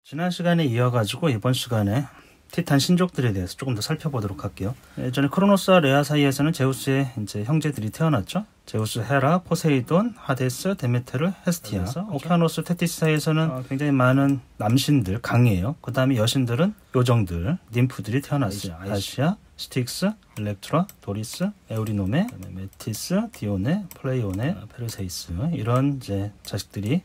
지난 시간에 이어가지고 이번 시간에 티탄 신족들에 대해서 조금 더 살펴보도록 할게요. 예전에 크로노스와 레아 사이에서는 제우스의 이제 형제들이 태어났죠. 제우스, 헤라, 포세이돈, 하데스, 데메테르, 헤스티아. 오케아노스, 테티스 사이에서는 굉장히 많은 남신들, 강이에요. 그 다음에 여신들은 요정들, ним프들이 태어났어요. 아시아, 스틱스, 엘렉트라, 도리스, 에우리노메, 메티스, 디오네, 플레이오네, 페르세이스, 이런 이제 자식들이,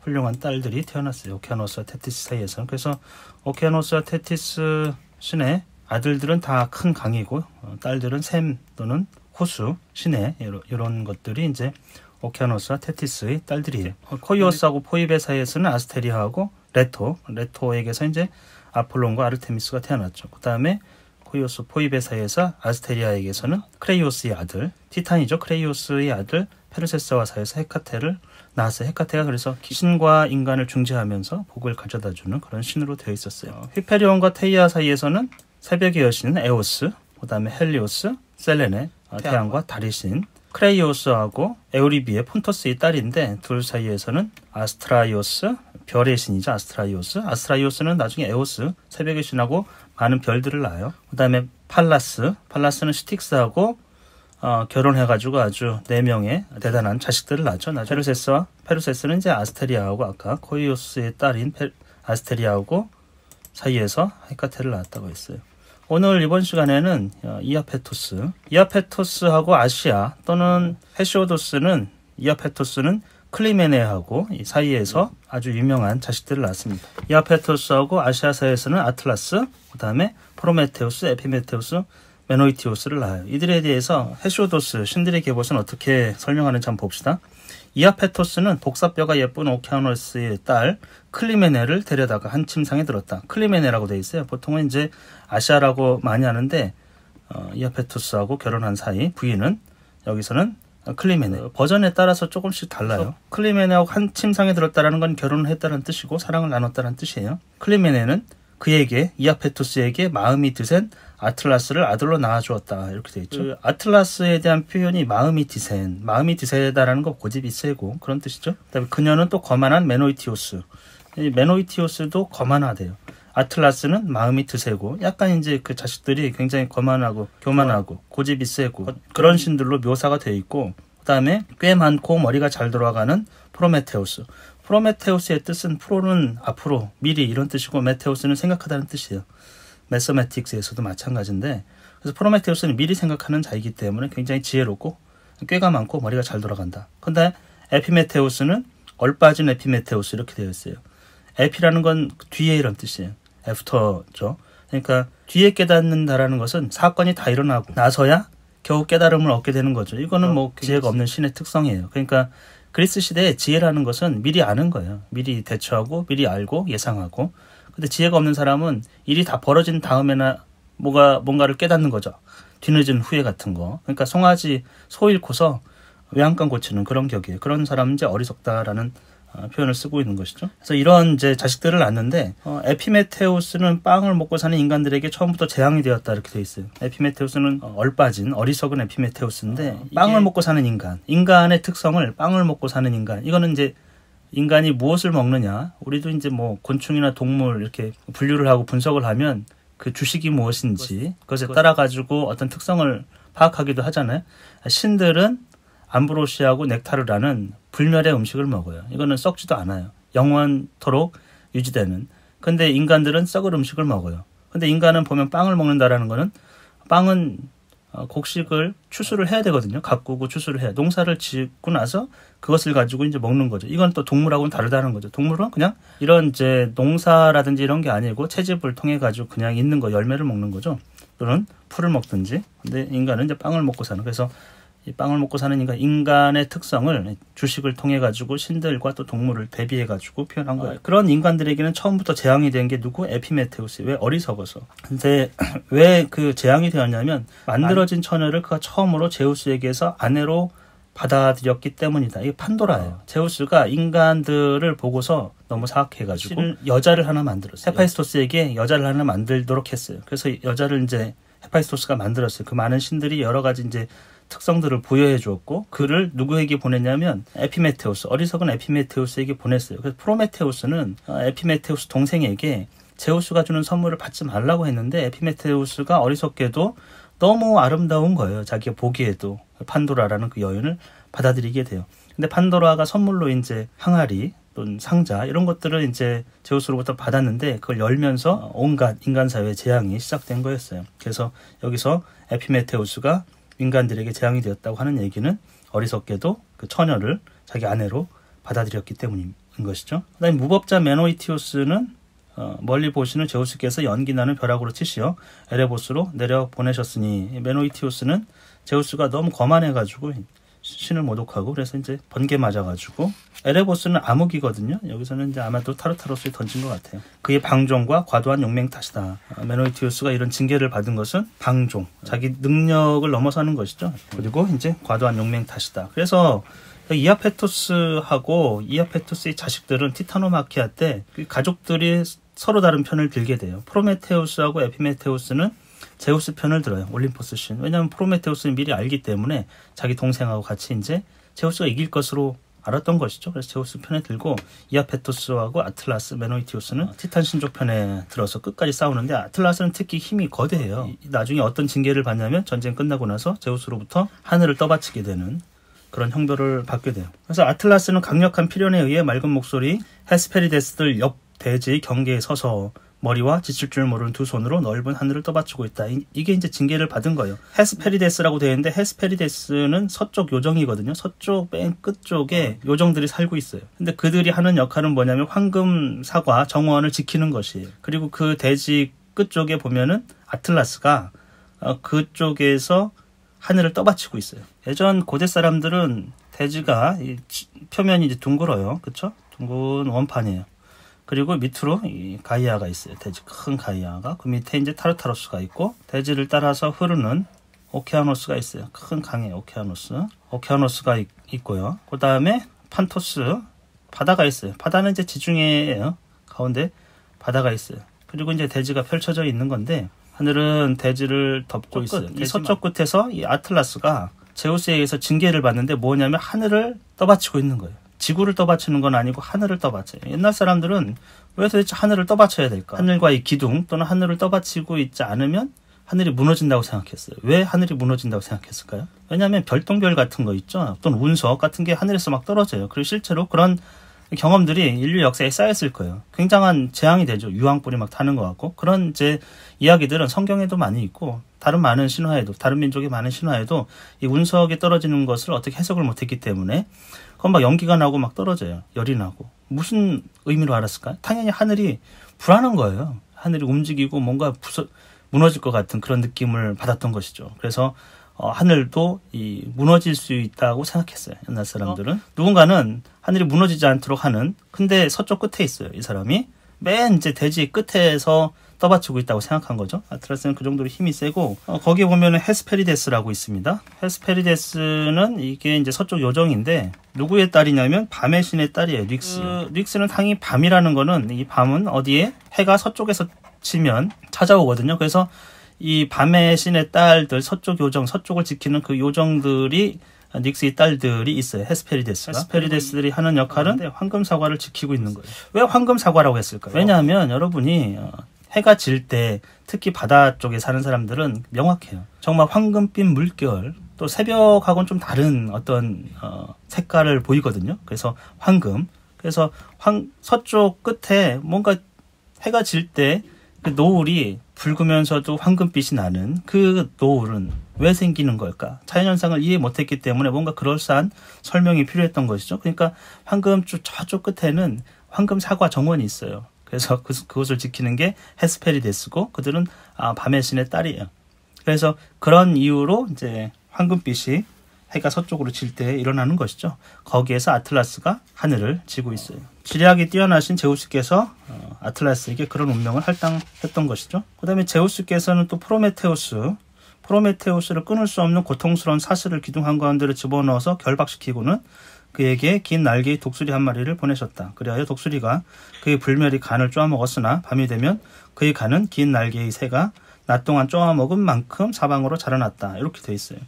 훌륭한 딸들이 태어났어요. 오케아노스와 테티스 사이에서는. 그래서 오케아노스와 테티스 신의 아들들은 다 큰 강이고, 딸들은 샘 또는 호수, 신의 이런 것들이 이제 오케아노스와 테티스의 딸들이에요. 코이오스하고 포이베 사이에서는 아스테리아하고 레토에게서 이제 아폴론과 아르테미스가 태어났죠. 그 다음에 코이오스, 포이베 사이에서 아스테리아에게서는 크레이오스의 아들, 티탄이죠. 크레이오스의 아들 페르세스와 사이에서 헤카테를 낳았어요. 헤카테가 그래서 신과 인간을 중재하면서 복을 가져다주는 그런 신으로 되어 있었어요. 히페리온과 테이아 사이에서는 새벽의 여신 에오스, 그 다음에 헬리오스, 셀레네, 태양과 달의 신, 크레이오스하고 에우리비에 폰토스의 딸인데, 둘 사이에서는 아스트라이오스, 별의 신이죠. 아스트라이오스는 나중에 에오스, 새벽의 신하고 많은 별들을 낳아요. 그 다음에 팔라스는 스틱스하고 결혼해가지고 아주 4명의 대단한 자식들을 낳죠. 페르세스는 이제 아스테리아하고 아까 코이오스의 딸인 아스테리아하고 사이에서 헤카테를 낳았다고 했어요. 오늘 이번 시간에는 이아페토스하고 아시아 또는 헤시오도스는, 이아페토스는 클리메네하고 이 사이에서 아주 유명한 자식들을 낳았습니다. 이아페토스하고 아시아 사이에서는 아틀라스, 그 다음에 프로메테우스, 에피메테우스, 메노이티오스를 낳아요. 이들에 대해서 헤시오도스 신들의 계보는 어떻게 설명하는지 한번 봅시다. 이아페토스는 복사뼈가 예쁜 오케아노스의 딸 클리메네를 데려다가 한 침상에 들었다. 클리메네라고 되어 있어요. 보통은 이제 아시아라고 많이 하는데 이아페토스하고 결혼한 사이 부인은 여기서는 클리메네. 버전에 따라서 조금씩 달라요. 클리메네하고 한 침상에 들었다라는 건 결혼을 했다는 뜻이고 사랑을 나눴다는 뜻이에요. 클리메네는 그에게, 이아페토스에게 마음이 드센 아틀라스를 아들로 낳아주었다, 이렇게 되어 있죠. 그 아틀라스에 대한 표현이 마음이 드세다라는 거 고집이 세고 그런 뜻이죠. 그다음에 그녀는 또 거만한 메노이티오스. 이 메노이티오스도 거만하대요. 아틀라스는 마음이 드세고, 약간 이제 그 자식들이 굉장히 거만하고 교만하고 고집이 세고 그런 신들로 묘사가 되어 있고, 그다음에 꽤 많고 머리가 잘 돌아가는 프로메테우스. 프로메테우스의 뜻은, 프로는 앞으로, 미리 이런 뜻이고, 메테우스는 생각하다는 뜻이에요. 매서매틱스에서도 마찬가지인데, 그래서 프로메테우스는 미리 생각하는 자이기 때문에 굉장히 지혜롭고 꾀가 많고 머리가 잘 돌아간다. 근데 에피메테우스는 얼빠진 에피메테우스, 이렇게 되어 있어요. 에피라는 건 뒤에 이런 뜻이에요. 애프터죠. 그러니까 뒤에 깨닫는다라는 것은 사건이 다 일어나고 나서야 겨우 깨달음을 얻게 되는 거죠. 이거는 뭐 지혜가 없는 신의 특성이에요. 그러니까 그리스 시대의 지혜라는 것은 미리 아는 거예요. 미리 대처하고 미리 알고 예상하고. 근데 지혜가 없는 사람은 일이 다 벌어진 다음에나 뭔가를 깨닫는 거죠. 뒤늦은 후회 같은 거. 그러니까 송아지 소 잃고서 외양간 고치는 그런 격이에요. 그런 사람은 이제 어리석다라는 표현을 쓰고 있는 것이죠. 그래서 이런 이제 자식들을 낳는데, 에피메테우스는 빵을 먹고 사는 인간들에게 처음부터 재앙이 되었다, 이렇게 돼 있어요. 에피메테우스는 얼빠진 어리석은 에피메테우스인데, 빵을 먹고 사는 인간의 특성을 빵을 먹고 사는 인간. 이거는 이제 인간이 무엇을 먹느냐, 우리도 이제 뭐 곤충이나 동물 이렇게 분류를 하고 분석을 하면 그 주식이 무엇인지 그것에 따라 가지고 어떤 특성을 파악하기도 하잖아요. 신들은 암브로시아하고 넥타르라는 불멸의 음식을 먹어요. 이거는 썩지도 않아요. 영원토록 유지되는. 근데 인간들은 썩을 음식을 먹어요. 근데 인간은 보면 빵을 먹는다라는 거는, 빵은 곡식을 추수를 해야 되거든요. 가꾸고 추수를 해야. 농사를 짓고 나서 그것을 가지고 이제 먹는 거죠. 이건 또 동물하고는 다르다는 거죠. 동물은 그냥 이런 이제 농사라든지 이런 게 아니고 채집을 통해 가지고 그냥 있는 거, 열매를 먹는 거죠. 또는 풀을 먹든지. 근데 인간은 이제 빵을 먹고 사는. 그래서 이 빵을 먹고 사는 인간의 특성을 주식을 통해 가지고 신들과 또 동물을 대비해 가지고 표현한 거예요. 그런 인간들에게는 처음부터 재앙이 된 게 누구? 에피메테우스. 왜? 어리석어서. 근데 왜 그 재앙이 되었냐면, 만들어진 처녀를 그가 처음으로 제우스에게서 아내로 받아들였기 때문이다. 이게 판도라예요. 제우스가 인간들을 보고서 너무 사악해가지고 여자를 하나 만들었어요. 헤파이스토스에게 여자를 하나 만들도록 했어요. 그래서 여자를 이제 헤파이스토스가 만들었어요. 그 많은 신들이 여러 가지 이제 특성들을 부여해 주었고 그를 누구에게 보냈냐면 에피메테우스, 어리석은 에피메테우스에게 보냈어요. 그래서 프로메테우스는 에피메테우스 동생에게 제우스가 주는 선물을 받지 말라고 했는데 에피메테우스가 어리석게도 너무 아름다운 거예요. 자기가 보기에도 판도라라는 그 여인을 받아들이게 돼요. 근데 판도라가 선물로 이제 항아리 또는 상자 이런 것들을 이제 제우스로부터 받았는데 그걸 열면서 온갖 인간 사회의 재앙이 시작된 거였어요. 그래서 여기서 에피메테우스가 인간들에게 재앙이 되었다고 하는 얘기는 어리석게도 그 처녀를 자기 아내로 받아들였기 때문인 것이죠. 그다음에 무법자 메노이티우스는 멀리 보시는 제우스께서 연기나는 벼락으로 치시어 에레보스로 내려 보내셨으니 메노이티우스는 제우스가 너무 거만해가지고 신을 모독하고 그래서 이제 번개 맞아가지고 에레보스는 암흑이거든요. 여기서는 이제 아마도 타르타로스에 던진 것 같아요. 그의 방종과 과도한 용맹 탓이다. 메노이티우스가 이런 징계를 받은 것은 방종, 자기 능력을 넘어서는 것이죠. 그리고 이제 과도한 용맹 탓이다. 그래서 이아페토스하고 이아페토스의 자식들은 티타노마키아 때 가족들이 서로 다른 편을 들게 돼요. 프로메테우스하고 에피메테우스는 제우스 편을 들어요. 올림포스 신. 왜냐하면 프로메테우스는 미리 알기 때문에 자기 동생하고 같이 이제 제우스가 이길 것으로 알았던 것이죠. 그래서 제우스 편에 들고 이아페토스하고 아틀라스, 메노이티우스는 티탄 신족 편에 들어서 끝까지 싸우는데 아틀라스는 특히 힘이 거대해요. 나중에 어떤 징계를 받냐면 전쟁 끝나고 나서 제우스로부터 하늘을 떠받치게 되는 그런 형벌을 받게 돼요. 그래서 아틀라스는 강력한 필연에 의해 맑은 목소리 헤스페리데스들 옆 대지의 경계에 서서 머리와 지칠 줄 모르는 두 손으로 넓은 하늘을 떠받치고 있다. 이게 이제 징계를 받은 거예요. 헤스페리데스라고 되어 있는데 헤스페리데스는 서쪽 요정이거든요. 서쪽 맨 끝쪽에 요정들이 살고 있어요. 근데 그들이 하는 역할은 뭐냐면 황금 사과 정원을 지키는 것이에요. 그리고 그 대지 끝쪽에 보면은 아틀라스가 그쪽에서 하늘을 떠받치고 있어요. 예전 고대 사람들은 대지가 표면이 이제 둥글어요. 그렇죠? 둥근 원판이에요. 그리고 밑으로 이 가이아가 있어요. 대지 큰 가이아가. 그 밑에 이제 타르타로스가 있고 대지를 따라서 흐르는 오케아노스가 있어요. 큰 강이에요. 오케아노스가 있고요. 그 다음에 판토스 바다가 있어요. 바다는 이제 지중해예요. 가운데 바다가 있어요. 그리고 이제 대지가 펼쳐져 있는 건데 하늘은 대지를 덮고 있어요. 이 서쪽 끝에서 이 아틀라스가 제우스에 의해서 징계를 받는데 뭐냐면 하늘을 떠받치고 있는 거예요. 지구를 떠받치는 건 아니고 하늘을 떠받쳐요. 옛날 사람들은 왜 도대체 하늘을 떠받쳐야 될까? 하늘과의 기둥 또는 하늘을 떠받치고 있지 않으면 하늘이 무너진다고 생각했어요. 왜 하늘이 무너진다고 생각했을까요? 왜냐하면 별똥별 같은 거 있죠. 또는 운석 같은 게 하늘에서 막 떨어져요. 그리고 실제로 그런 경험들이 인류 역사에 쌓였을 거예요. 굉장한 재앙이 되죠. 유황불이 막 타는 것 같고. 그런 이제 이야기들은 성경에도 많이 있고 다른 많은 신화에도 다른 민족의 많은 신화에도 이 운석에 떨어지는 것을 어떻게 해석을 못했기 때문에 그건 막 연기가 나고 막 떨어져요. 열이 나고. 무슨 의미로 알았을까요? 당연히 하늘이 불안한 거예요. 하늘이 움직이고 뭔가 무너질 것 같은 그런 느낌을 받았던 것이죠. 그래서 하늘도 무너질 수 있다고 생각했어요. 옛날 사람들은. 누군가는 하늘이 무너지지 않도록 하는 근데 서쪽 끝에 있어요. 이 사람이 맨 이제 대지 끝에서 떠받치고 있다고 생각한 거죠. 아틀라스는 그 정도로 힘이 세고 거기에 보면은 헤스페리데스라고 있습니다. 헤스페리데스는 이게 이제 서쪽 요정인데 누구의 딸이냐면 밤의 신의 딸이에요. 릭스. 릭스는 당연히 밤이라는 거는 이 밤은 어디에 해가 서쪽에서 치면 찾아오거든요. 그래서 이 밤의 신의 딸들 서쪽 요정 서쪽을 지키는 그 요정들이 닉스의 딸들이 있어요. 헤스페리데스들이 하는 역할은 황금 사과를 지키고 있는 거예요. 왜 황금 사과라고 했을까요? 왜냐하면 여러분이 해가 질 때 특히 바다 쪽에 사는 사람들은 명확해요. 정말 황금빛 물결 또 새벽하고는 좀 다른 어떤 색깔을 보이거든요. 그래서 황금. 그래서 서쪽 끝에 뭔가 해가 질 때 그 노을이 붉으면서도 황금빛이 나는 그 노을은 왜 생기는 걸까? 자연현상을 이해 못했기 때문에 뭔가 그럴싸한 설명이 필요했던 것이죠. 그러니까 황금줄 저쪽 끝에는 황금 사과 정원이 있어요. 그래서 그것을 지키는 게 헤스페리데스고 그들은 밤의 신의 딸이에요. 그래서 그런 이유로 이제 황금빛이 해가 서쪽으로 질 때 일어나는 것이죠. 거기에서 아틀라스가 하늘을 지고 있어요. 지리학이 뛰어나신 제우스께서 아틀라스에게 그런 운명을 할당했던 것이죠. 그 다음에 제우스께서는 또 프로메테우스를 끊을 수 없는 고통스러운 사슬을 기둥 한가운데로 집어넣어서 결박시키고는 그에게 긴 날개의 독수리 한 마리를 보내셨다. 그리하여 독수리가 그의 불멸이 간을 쪼아먹었으나 밤이 되면 그의 간은 긴 날개의 새가 낮 동안 쪼아먹은 만큼 사방으로 자라났다. 이렇게 돼 있어요.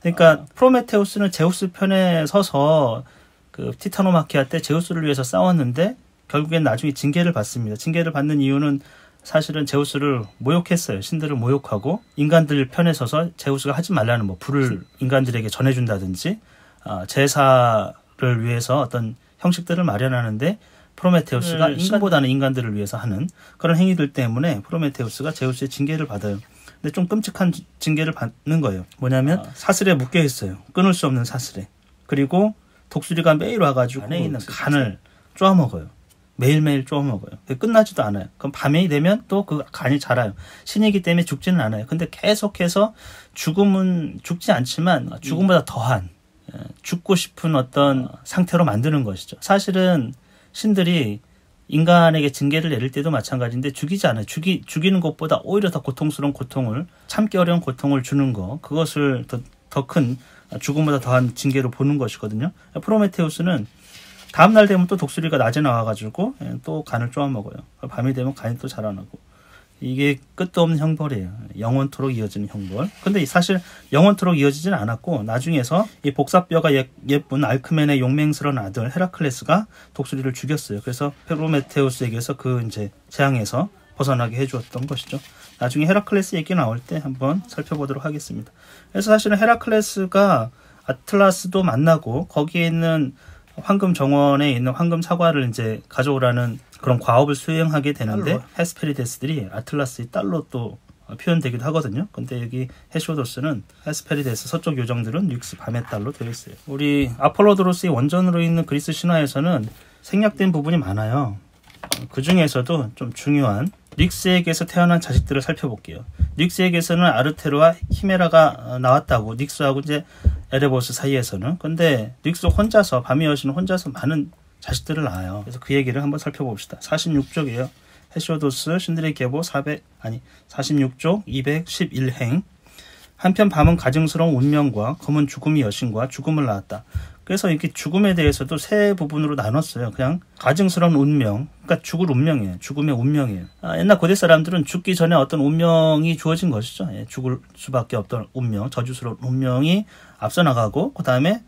그러니까 프로메테우스는 제우스 편에 서서 그 티타노마키아 때 제우스를 위해서 싸웠는데 결국엔 나중에 징계를 받습니다. 징계를 받는 이유는 사실은 제우스를 모욕했어요. 신들을 모욕하고 인간들 편에 서서 제우스가 하지 말라는 뭐 불을 인간들에게 전해준다든지 제사를 위해서 어떤 형식들을 마련하는 프로메테우스가 인간보다는 인간들을 위해서 하는 그런 행위들 때문에 프로메테우스가 제우스의 징계를 받아요. 근데 좀 끔찍한 징계를 받는 거예요. 뭐냐면 사슬에 묶여 있어요. 끊을 수 없는 사슬에. 그리고 독수리가 매일 와가지고 안에 있는 간을 쪼아먹어요. 매일매일 쪼아먹어요. 끝나지도 않아요. 그럼 밤이 되면 또 그 간이 자라요. 신이기 때문에 죽지는 않아요. 근데 계속해서 죽음은 죽지 않지만 죽음보다 더한 죽고 싶은 어떤 상태로 만드는 것이죠. 사실은 신들이 인간에게 징계를 내릴 때도 마찬가지인데 죽이지 않아요. 죽이는 것보다 오히려 더 고통스러운 고통을 참기 어려운 고통을 주는 거 그것을 더 큰 죽음보다 더한 징계로 보는 것이거든요. 프로메테우스는 다음날 되면 또 독수리가 낮에 나와가지고 또 간을 쪼아먹어요. 밤이 되면 간이 또 자라나고 이게 끝도 없는 형벌이에요. 영원토록 이어지는 형벌. 근데 사실 영원토록 이어지지는 않았고 나중에서 이 복사뼈가 예쁜 알크멘의 용맹스러운 아들 헤라클레스가 독수리를 죽였어요. 그래서 프로메테우스에게서 그 이제 재앙에서 벗어나게 해주었던 것이죠. 나중에 헤라클레스 얘기 나올 때 한번 살펴보도록 하겠습니다. 그래서 사실은 헤라클레스가 아틀라스도 만나고 거기에 있는 황금 정원에 있는 황금 사과를 이제 가져오라는 그런 과업을 수행하게 되는데 헤스페리데스들이 아틀라스의 딸로 또 표현되기도 하거든요. 근데 여기 헤시오도스는 헤스페리데스 서쪽 요정들은 닉스 밤의 딸로 되어 있어요. 우리 아폴로도로스의 원전으로 있는 그리스 신화에서는 생략된 부분이 많아요. 그 중에서도 좀 중요한 닉스에게서 태어난 자식들을 살펴볼게요. 닉스에게서는 아르테르와 히메라가 나왔다고 닉스하고 이제 에레보스 사이에서는. 근데 닉스 혼자서 밤의 여신은 혼자서 많은 자식들을 낳아요. 그래서 그 얘기를 한번 살펴봅시다. 46쪽이에요. 헤시오도스 신들의 계보 46쪽 211행. 한편 밤은 가증스러운 운명과 검은 죽음의 여신과 죽음을 낳았다. 그래서 이렇게 죽음에 대해서도 세 부분으로 나눴어요. 그냥 가증스러운 운명, 그러니까 죽을 운명이에요. 죽음의 운명이에요. 옛날 고대 사람들은 죽기 전에 어떤 운명이 주어진 것이죠. 죽을 수밖에 없던 운명, 저주스러운 운명이 앞서 나가고 그 다음에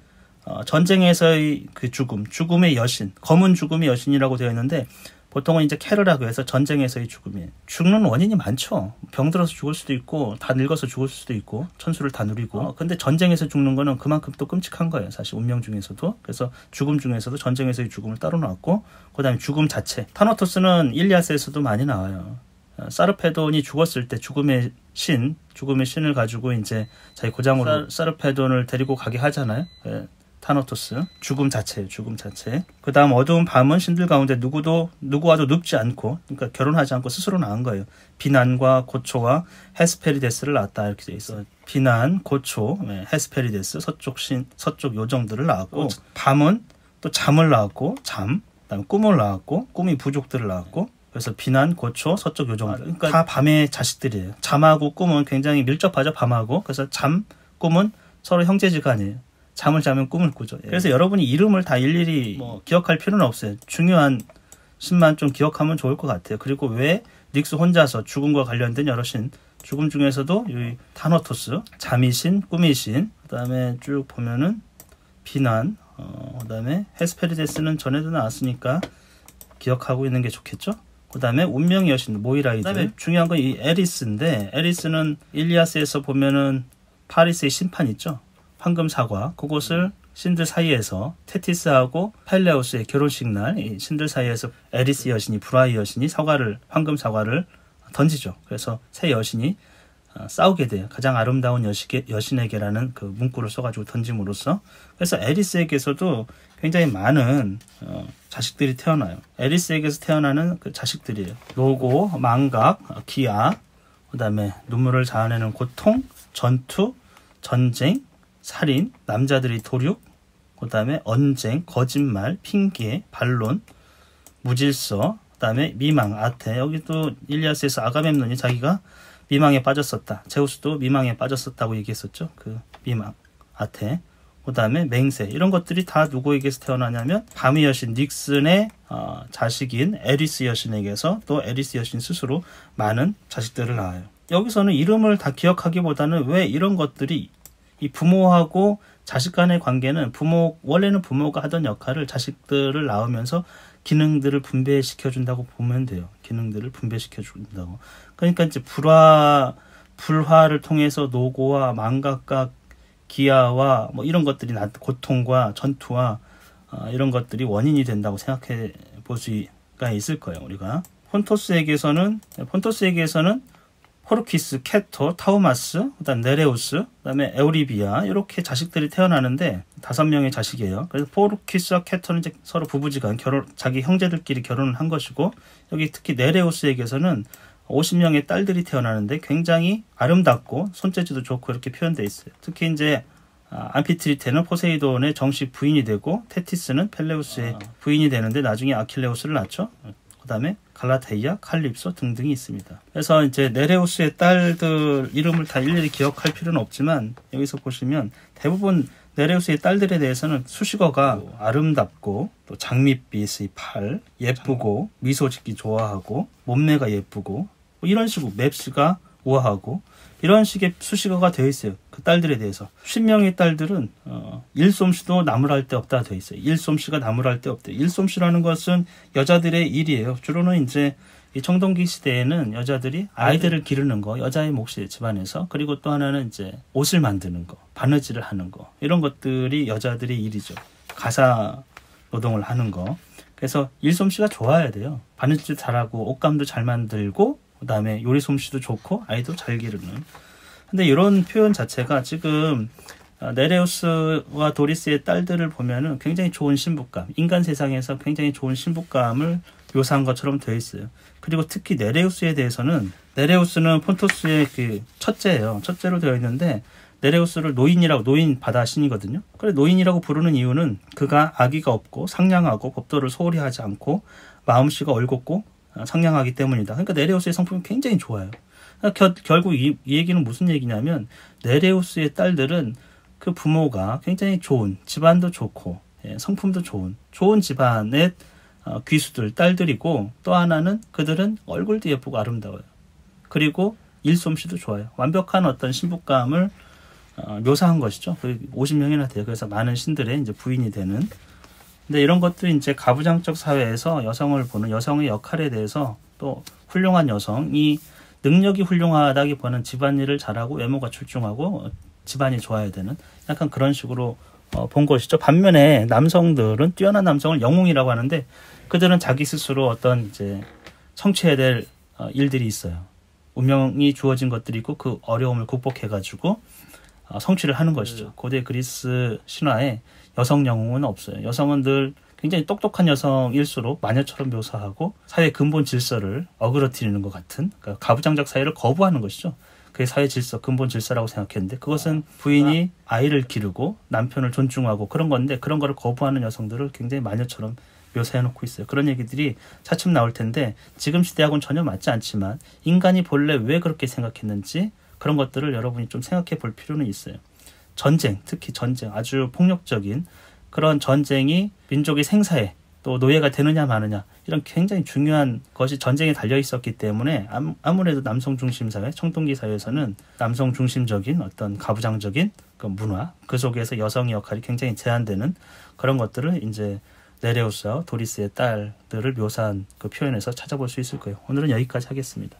전쟁에서의 그 죽음의 여신, 검은 죽음의 여신이라고 되어 있는데 보통은 이제 케르라고 해서 전쟁에서의 죽음이에요. 죽는 원인이 많죠. 병들어서 죽을 수도 있고 다 늙어서 죽을 수도 있고 천수를 다 누리고 근데 전쟁에서 죽는 거는 그만큼 또 끔찍한 거예요. 사실 운명 중에서도. 그래서 죽음 중에서도 전쟁에서의 죽음을 따로 나왔고 그 다음에 죽음 자체. 타노토스는 일리아스에서도 많이 나와요. 사르페돈이 죽었을 때 죽음의 신을 가지고 이제 자기 고장으로 사르페돈을 데리고 가게 하잖아요. 타노토스. 죽음 자체예요. 죽음 자체. 그 다음 어두운 밤은 신들 가운데 누구와도 눕지 않고 그러니까 결혼하지 않고 스스로 낳은 거예요. 비난과 고초와 헤스페리데스를 낳았다 이렇게 돼 있어. 비난, 고초, 헤스페리데스 서쪽 요정들을 낳았고 밤은 또 잠을 낳았고 그다음에 꿈을 낳았고 꿈이 부족들을 낳았고 그래서 비난, 고초, 서쪽 요정들. 그러니까 다 밤의 자식들이에요. 잠하고 꿈은 굉장히 밀접하죠. 밤하고. 그래서 잠, 꿈은 서로 형제지간이에요. 잠을 자면 꿈을 꾸죠. 그래서 여러분이 이름을 다 일일이 기억할 필요는 없어요. 중요한 신만 좀 기억하면 좋을 것 같아요. 그리고 왜 닉스 혼자서 죽음과 관련된 여러 신, 죽음 중에서도 이 타노토스, 잠의 신, 꿈의 신, 그 다음에 쭉 보면은 비난, 그 다음에 헤스페리데스는 전에도 나왔으니까 기억하고 있는 게 좋겠죠? 그 다음에 운명의 여신, 모이라이드. 그다음에 중요한 건 이 에리스인데, 에리스는 일리아스에서 보면은 파리스의 심판 있죠? 황금 사과, 그것을 신들 사이에서 테티스하고 펠레우스의 결혼식 날 이 신들 사이에서 에리스 여신이 브라이 여신이 황금 사과를 던지죠. 그래서 세 여신이 싸우게 돼요. 가장 아름다운 여신에게라는 그 문구를 써가지고 던짐으로써. 그래서 에리스에게서도 굉장히 많은 자식들이 태어나요. 에리스에게서 태어나는 그 자식들이에요. 노고, 망각, 기아, 그 다음에 눈물을 자아내는 고통, 전투, 전쟁, 살인, 남자들이 도륙, 그 다음에 언쟁, 거짓말, 핑계, 반론, 무질서, 그 다음에 미망, 아테. 여기도 일리아스에서 아가멤논이 자기가 미망에 빠졌었다. 제우스도 미망에 빠졌었다고 얘기했었죠. 그 미망, 아테. 그 다음에 맹세. 이런 것들이 다 누구에게서 태어나냐면 밤의 여신 닉슨의 자식인 에리스 여신에게서 또 에리스 여신 스스로 많은 자식들을 낳아요. 여기서는 이름을 다 기억하기보다는 왜 이런 것들이 이 부모하고 자식 간의 관계는 원래는 부모가 하던 역할을 자식들을 낳으면서 기능들을 분배시켜준다고 보면 돼요. 기능들을 분배시켜준다고. 그러니까 이제 불화를 통해서 노고와 망각과 기아와 뭐 이런 것들이 고통과 전투와 이런 것들이 원인이 된다고 생각해 볼 수가 있을 거예요. 우리가 폰토스에게서는 호르키스, 케토, 타우마스, 그다음 네레우스, 그다음에 에우리비아 이렇게 자식들이 태어나는데 5명의 자식이에요. 그래서 호르키스와 케토는 이제 서로 부부지간 자기 형제들끼리 결혼을 한 것이고, 여기 특히 네레우스에게서는 50명의 딸들이 태어나는데 굉장히 아름답고 손재주도 좋고 이렇게 표현되어 있어요. 특히 이제 암피트리테는 포세이돈의 정식 부인이 되고, 테티스는 펠레우스의 부인이 되는데 나중에 아킬레우스를 낳죠. 그다음에 갈라테이아, 칼립소 등등이 있습니다. 그래서 이제 네레우스의 딸들 이름을 다 일일이 기억할 필요는 없지만, 여기서 보시면 대부분 네레우스의 딸들에 대해서는 수식어가 아름답고, 또 장밋빛의 팔, 예쁘고, 미소 짓기 좋아하고, 몸매가 예쁘고, 뭐 이런 식으로 맵스가 우아하고, 이런 식의 수식어가 되어 있어요. 그 딸들에 대해서. 10명의 딸들은 일솜씨도 나무랄 데 없다 되어 있어요. 일솜씨가 나무랄 데 없대요. 일솜씨라는 것은 여자들의 일이에요. 주로는 이제 이 청동기 시대에는 여자들이 아이들을 기르는 거, 여자의 몫이에요, 집안에서. 그리고 또 하나는 이제 옷을 만드는 거, 바느질을 하는 거, 이런 것들이 여자들의 일이죠. 가사 노동을 하는 거. 그래서 일솜씨가 좋아야 돼요. 바느질 잘하고 옷감도 잘 만들고, 그 다음에 요리 솜씨도 좋고 아이도 잘 기르는. 근데 이런 표현 자체가 지금 네레우스와 도리스의 딸들을 보면은 굉장히 좋은 신부감, 인간 세상에서 굉장히 좋은 신부감을 묘사한 것처럼 되어 있어요. 그리고 특히 네레우스에 대해서는, 네레우스는 폰토스의 그 첫째예요. 첫째로 되어 있는데 네레우스를 노인 바다 신이거든요. 그래 노인이라고 부르는 이유는 그가 아기가 없고 상냥하고 법도를 소홀히 하지 않고 마음씨가 올곧고 상냥하기 때문이다. 그러니까 네레우스의 성품이 굉장히 좋아요. 결국 이 얘기는 무슨 얘기냐면, 네레우스의 딸들은 그 부모가 굉장히 좋은, 집안도 좋고 성품도 좋은 집안의 귀수들, 딸들이고, 또 하나는 그들은 얼굴도 예쁘고 아름다워요. 그리고 일솜씨도 좋아요. 완벽한 어떤 신부감을 묘사한 것이죠. 50명이나 돼요. 그래서 많은 신들의 이제 부인이 되는. 근데 이런 것들이 이제 가부장적 사회에서 여성을 보는, 여성의 역할에 대해서, 또 훌륭한 여성이 능력이 훌륭하다기보다는 집안일을 잘하고 외모가 출중하고 집안이 좋아야 되는, 약간 그런 식으로 본 것이죠. 반면에 남성들은, 뛰어난 남성을 영웅이라고 하는데, 그들은 자기 스스로 어떤 이제 성취해야 될 일들이 있어요. 운명이 주어진 것들이 있고 그 어려움을 극복해가지고 성취를 하는 것이죠. 고대 그리스 신화에 여성 영웅은 없어요. 여성은 늘 굉장히 똑똑한 여성일수록 마녀처럼 묘사하고 사회 근본 질서를 어그러뜨리는 것 같은, 그러니까 가부장적 사회를 거부하는 것이죠. 그게 사회 질서, 근본 질서라고 생각했는데, 그것은 부인이 아이를 기르고 남편을 존중하고 그런 건데, 그런 거를 거부하는 여성들을 굉장히 마녀처럼 묘사해놓고 있어요. 그런 얘기들이 차츰 나올 텐데, 지금 시대하고는 전혀 맞지 않지만 인간이 본래 왜 그렇게 생각했는지 그런 것들을 여러분이 좀 생각해 볼 필요는 있어요. 전쟁, 특히 전쟁, 아주 폭력적인 그런 전쟁이 민족의 생사에 또 노예가 되느냐 마느냐, 이런 굉장히 중요한 것이 전쟁에 달려 있었기 때문에 아무래도 남성 중심 사회, 청동기 사회에서는 남성 중심적인 어떤 가부장적인 그 문화, 그 속에서 여성의 역할이 굉장히 제한되는 그런 것들을 이제 네레우스와 도리스의 딸들을 묘사한 그 표현에서 찾아볼 수 있을 거예요. 오늘은 여기까지 하겠습니다.